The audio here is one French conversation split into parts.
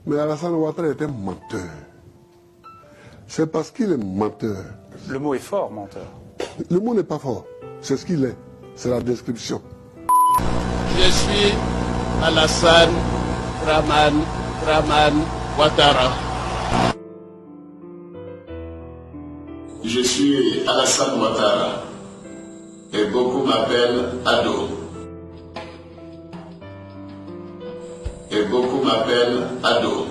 Mais Alassane Ouattara est un menteur. C'est parce qu'il est menteur. Le mot est fort, menteur. Le mot n'est pas fort. C'est ce qu'il est. C'est la description. Je suis Alassane Dramane Ouattara. Je suis Alassane Ouattara et beaucoup m'appellent Ado. Et beaucoup m'appellent Ado.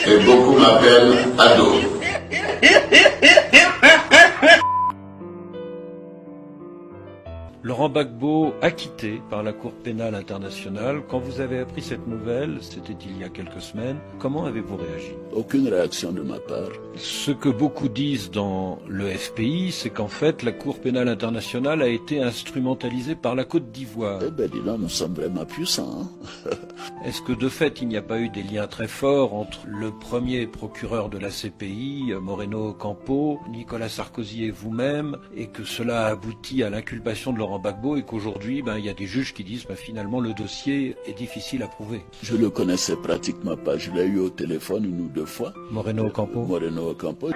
Et beaucoup m'appellent Ado. Laurent Gbagbo acquitté par la Cour pénale internationale. Quand vous avez appris cette nouvelle, c'était il y a quelques semaines, comment avez-vous réagi? Aucune réaction de ma part. Ce que beaucoup disent dans le FPI, c'est qu'en fait, la Cour pénale internationale a été instrumentalisée par la Côte d'Ivoire. Eh bien, dis donc, nous sommes vraiment puissants. Est-ce que de fait, il n'y a pas eu des liens très forts entre le premier procureur de la CPI, Moreno Ocampo, Nicolas Sarkozy et vous-même, et que cela a abouti à l'inculpation de Laurent Gbagbo et qu'aujourd'hui, il y a des juges qui disent finalement le dossier est difficile à prouver? Je ne le connaissais pratiquement pas. Je l'ai eu au téléphone une ou deux fois. Moreno Ocampo. Moreno Ocampo.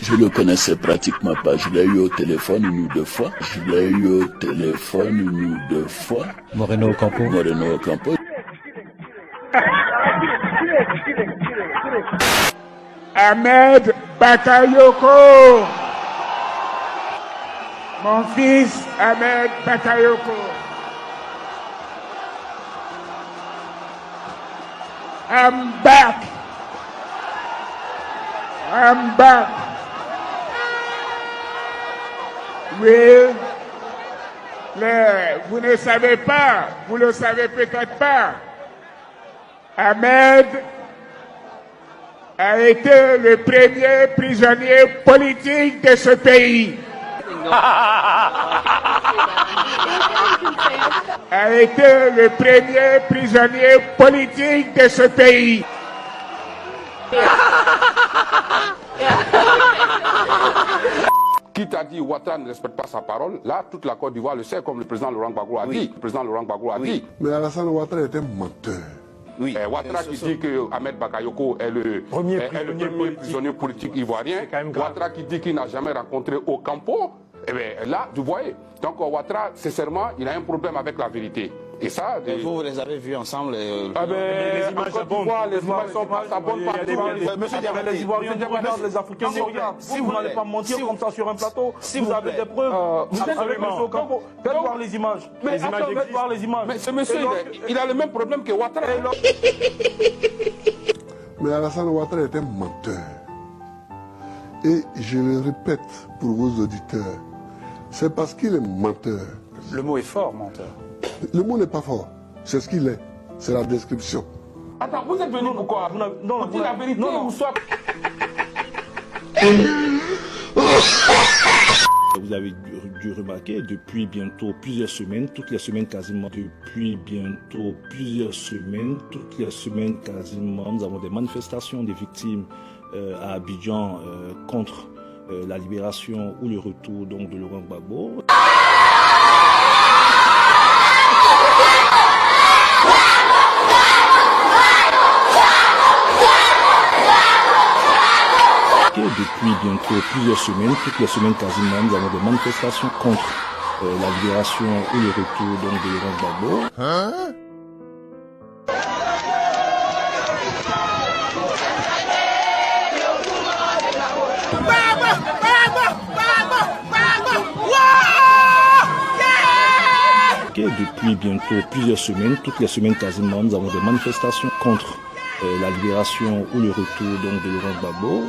Je ne le connaissais pratiquement pas. Je l'ai eu au téléphone une ou deux fois. Je l'ai eu au téléphone une ou deux fois. Moreno Ocampo. Moreno Ocampo. Ahmed Bakayoko. Mon fils Ahmed Bakayoko. I'm back. I'm back. Oui. Vous ne savez pas, vous ne le savez peut-être pas. Ahmed a été le premier prisonnier politique de ce pays. A été le premier prisonnier politique de ce pays. Qui t'a dit Ouattara ne respecte pas sa parole? Là, toute la Côte d'Ivoire le sait, comme le président Laurent Gbagbo a dit. Le président Laurent Gbagbo a dit. Mais Alassane Ouattara est un menteur. Oui. Ouattara qui dit que Ahmed Bakayoko est le premier prisonnier politique ivoirien. Ouattara qui dit qu'il n'a jamais rencontré Ocampo. Eh bien là, vous voyez. Donc Ouattara, sincèrement, il a un problème avec la vérité. Et ça, vous les avez vus ensemble. les images sont pas ça bonne Monsieur Diamant, les Ivoiriens regardent, les Africains nous regardent. Si vous n'allez pas mentir comme ça sur un plateau, si vous avez des preuves, avec M. Ocampo, faites voir les images. Faites voir les images. Mais ce monsieur, il a le même problème que Ouattara. Mais Alassane Ouattara est un menteur. Et je le répète pour vos auditeurs, c'est parce qu'il est menteur. Le mot est fort, menteur. Le mot n'est pas fort. C'est ce qu'il est. C'est la description. Attends, vous êtes venu pourquoi? Pour dire la vérité ou soit... Vous avez dû remarquer depuis bientôt plusieurs semaines, toutes les semaines quasiment, depuis bientôt plusieurs semaines, toutes les semaines quasiment, nous avons des manifestations des victimes à Abidjan contre la libération ou le retour donc, de Laurent Gbagbo. Depuis bientôt plusieurs semaines, toutes les semaines quasiment, nous avons des manifestations contre la libération ou le retour donc, de Laurent Gbagbo. Depuis bientôt plusieurs semaines, toutes les semaines quasiment, nous avons des manifestations contre la libération ou le retour donc, de Laurent Gbagbo.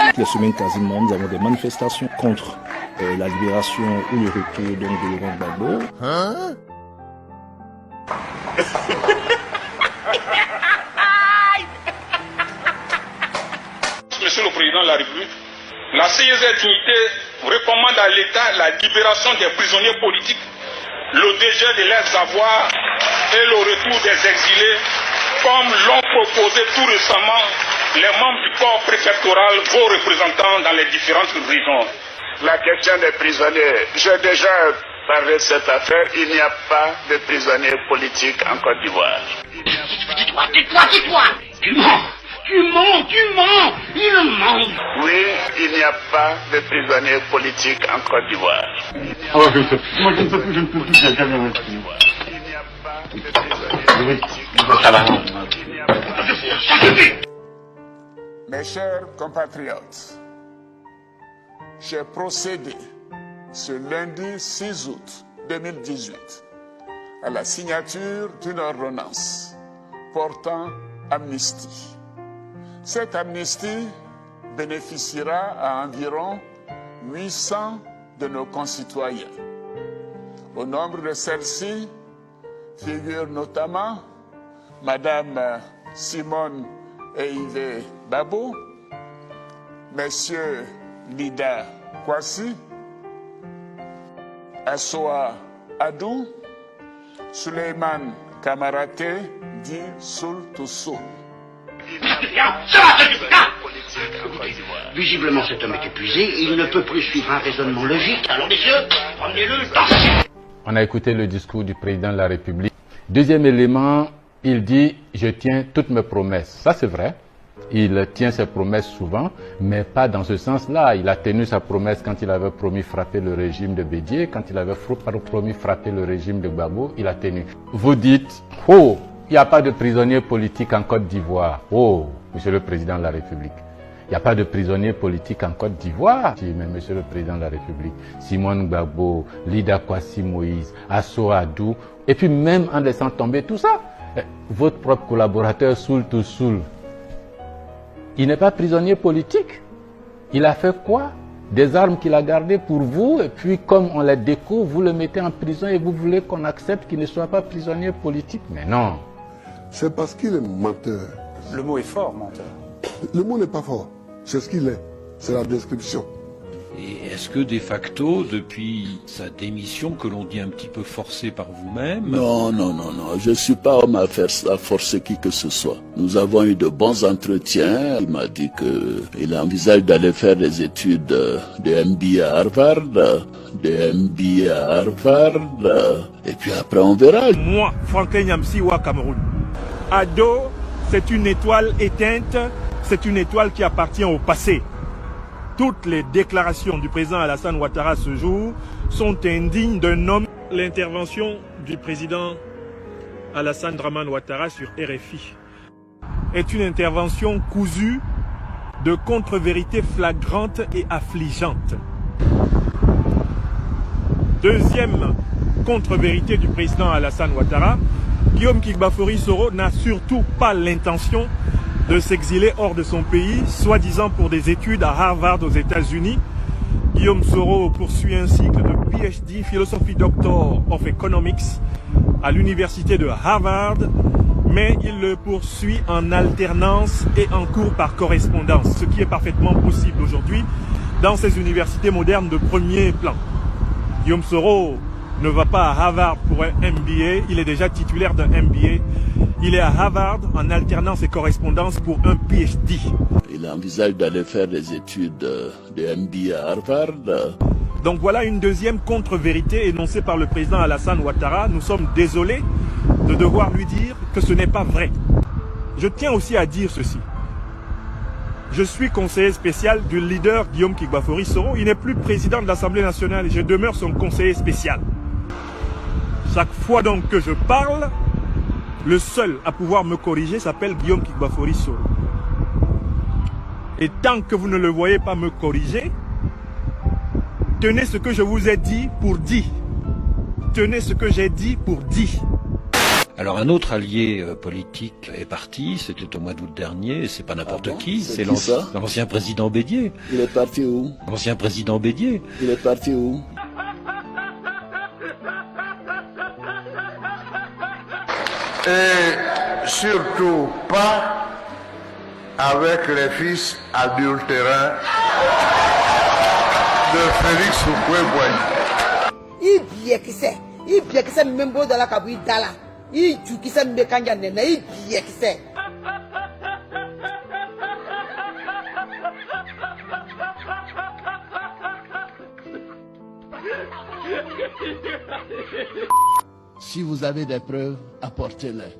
Toutes les semaines quasiment, nous avons des manifestations contre la libération ou le retour donc, de Laurent Gbagbo. Monsieur le Président de la République, la CISR-Dignité recommande à l'État la libération des prisonniers politiques, le dégel de leurs avoirs et le retour des exilés, comme l'ont proposé tout récemment les membres du corps préfectoral, vos représentants dans les différentes régions. La question des prisonniers, j'ai déjà parlé de cette affaire. Il n'y a pas de prisonniers politiques en Côte d'Ivoire. Tais-toi. Tu mens. Il ment. Oui, il n'y a pas de prisonniers politiques en Côte d'Ivoire. Moi, je ne peux plus. Il n'y a pas de prisonniers politiques. Mes chers compatriotes, j'ai procédé ce lundi 6 août 2018 à la signature d'une ordonnance portant amnistie. Cette amnistie bénéficiera à environ 800 de nos concitoyens. Au nombre de celles-ci figurent notamment Madame Simone Eivé Babo, Messieurs Lida Kwasi, Assoa Adou, Suleiman Kamarate, dit Soul to Soul. Visiblement, cet homme est épuisé. Il ne peut plus suivre un raisonnement logique. Alors, messieurs, emmenez-le. On a écouté le discours du président de la République. Deuxième élément, il dit « Je tiens toutes mes promesses ». Ça, c'est vrai. Il tient ses promesses souvent, mais pas dans ce sens-là. Il a tenu sa promesse quand il avait promis frapper le régime de Bédié, quand il avait promis frapper le régime de Gbagbo, il a tenu. Vous dites « Oh, il n'y a pas de prisonniers politiques en Côte d'Ivoire. » Oh, Monsieur le Président de la République. Il n'y a pas de prisonniers politiques en Côte d'Ivoire. Si, mais Monsieur le Président de la République, Simone Gbagbo, Lida Kwasi Moïse, Assoa Adou, et puis même en laissant tomber tout ça, votre propre collaborateur Soul to Soul, il n'est pas prisonnier politique. Il a fait quoi? Des armes qu'il a gardées pour vous, et puis comme on les découvre, vous le mettez en prison et vous voulez qu'on accepte qu'il ne soit pas prisonnier politique? Mais non. C'est parce qu'il est menteur. Le mot est fort, menteur. Le mot n'est pas fort. C'est ce qu'il est. C'est la description. Et est-ce que de facto, depuis sa démission, que l'on dit un petit peu forcée par vous-même... Non, je ne suis pas homme à forcer qui que ce soit. Nous avons eu de bons entretiens. Il m'a dit qu'il envisage d'aller faire des études de MBA à Harvard, et puis après on verra. Moi, Franklin Nyamsiwa, Cameroun. Ado, c'est une étoile éteinte, c'est une étoile qui appartient au passé. Toutes les déclarations du président Alassane Ouattara ce jour sont indignes d'un homme. L'intervention du président Alassane Dramane Ouattara sur RFI est une intervention cousue de contre-vérités flagrantes et affligeantes. Deuxième contre-vérité du président Alassane Ouattara, Guillaume Kigbafori Soro n'a surtout pas l'intention de s'exiler hors de son pays, soi-disant pour des études à Harvard aux États-Unis. Guillaume Soro poursuit un cycle de PhD, Philosophy Doctor of Economics, à l'université de Harvard, mais il le poursuit en alternance et en cours par correspondance, ce qui est parfaitement possible aujourd'hui dans ces universités modernes de premier plan. Guillaume Soro ne va pas à Harvard pour un MBA, il est déjà titulaire d'un MBA. Il est à Harvard en alternance et correspondance pour un PhD. Il envisage d'aller faire des études de MBA à Harvard. Donc voilà une deuxième contre-vérité énoncée par le président Alassane Ouattara. Nous sommes désolés de devoir lui dire que ce n'est pas vrai. Je tiens aussi à dire ceci. Je suis conseiller spécial du leader Guillaume Kigbafori Soro. Il n'est plus président de l'Assemblée nationale et je demeure son conseiller spécial. Chaque fois donc que je parle, le seul à pouvoir me corriger s'appelle Guillaume Kigbafori Soro. Et tant que vous ne le voyez pas me corriger, tenez ce que je vous ai dit pour dit. Tenez ce que j'ai dit pour dit. Alors un autre allié politique est parti, c'était au mois d'août dernier, c'est pas n'importe qui, c'est l'ancien président Bédié. Il est parti où? L'ancien président Bédié. Il est parti où? Et surtout pas avec les fils adultérins de Félix Houphouët-Boigny. Il bien que c'est même beau dans la cabine d'Ala. I jukisɛ min bɛ kanja nɛnɛ I biɛkisɛ. Si vous avez des preuves, apportez-les.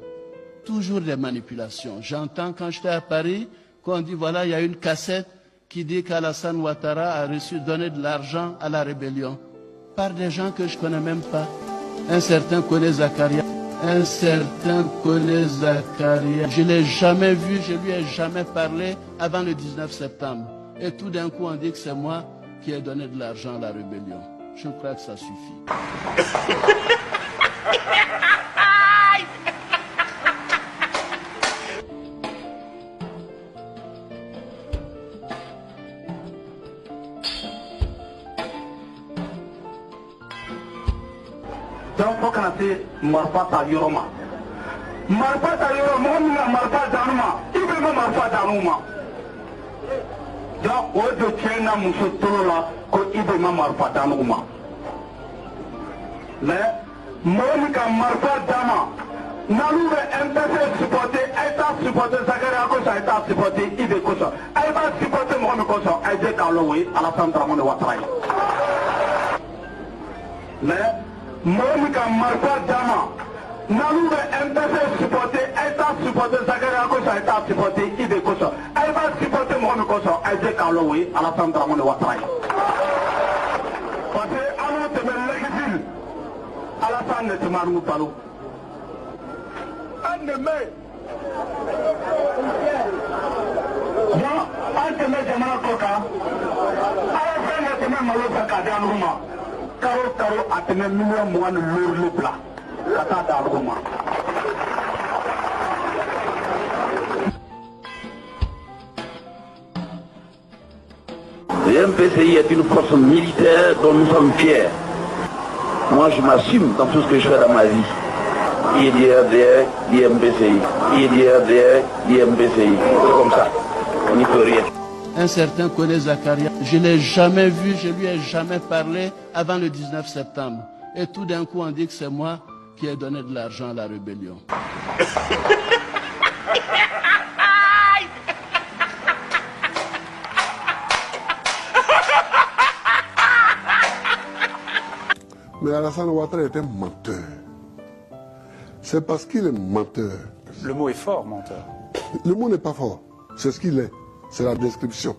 Toujours des manipulations. J'entends quand j'étais à Paris qu'on dit voilà, il y a une cassette qui dit qu'Alassane Ouattara a donné de l'argent à la rébellion par des gens que je ne connais même pas. Un certain Kone Zakaria. Un certain Kone Zakaria. Je ne l'ai jamais vu, je ne lui ai jamais parlé avant le 19 septembre. Et tout d'un coup, on dit que c'est moi qui ai donné de l'argent à la rébellion. Je crois que ça suffit. Donc, faut qu'on ait marfa ta yoroma. Marfa ta yoroma, on a marfa danuma. Il veut me marfa danuma. Donc, au de tiena muso tolola, ko il veut me marfa danuma. Mais, Monica marfa dama. Nalu veut MPC supporter, État supporter, Zakaria Kosa, État supporter, Ibe Kosa. Elle va supporter Mohamed Kosa, elle dit Kaloui, Alassane Ouattara. Mais, Monica marfa dama. Nalu veut MPC supporter, État supporter, Zakaria Kosa, État supporter, Ibe Kosa. Elle va supporter Mohamed Kosa, elle dit Kaloui, Alassane Ouattara. Parce que, avant de me l'exil, Alassane ne te marre pas. Un de mes. Bon, un de mes Jamana Koka. Alassane ne te marre Malosa Kadianouma. Karo a tenu million moins de l'eau plat. Kata Darouma. Le MPCI est une force militaire dont nous sommes fiers. Moi, je m'assume dans tout ce que je fais dans ma vie. IDRDR, IMPCI. IDRDR, IMPCI. C'est comme ça. On n'y peut rien. Un certain Kone Zakaria. Je ne l'ai jamais vu, je ne lui ai jamais parlé avant le 19 septembre. Et tout d'un coup, on dit que c'est moi qui ai donné de l'argent à la rébellion. Mais Alassane Ouattara est un menteur. C'est parce qu'il est menteur. Le mot est fort, menteur. Le mot n'est pas fort. C'est ce qu'il est. C'est la description.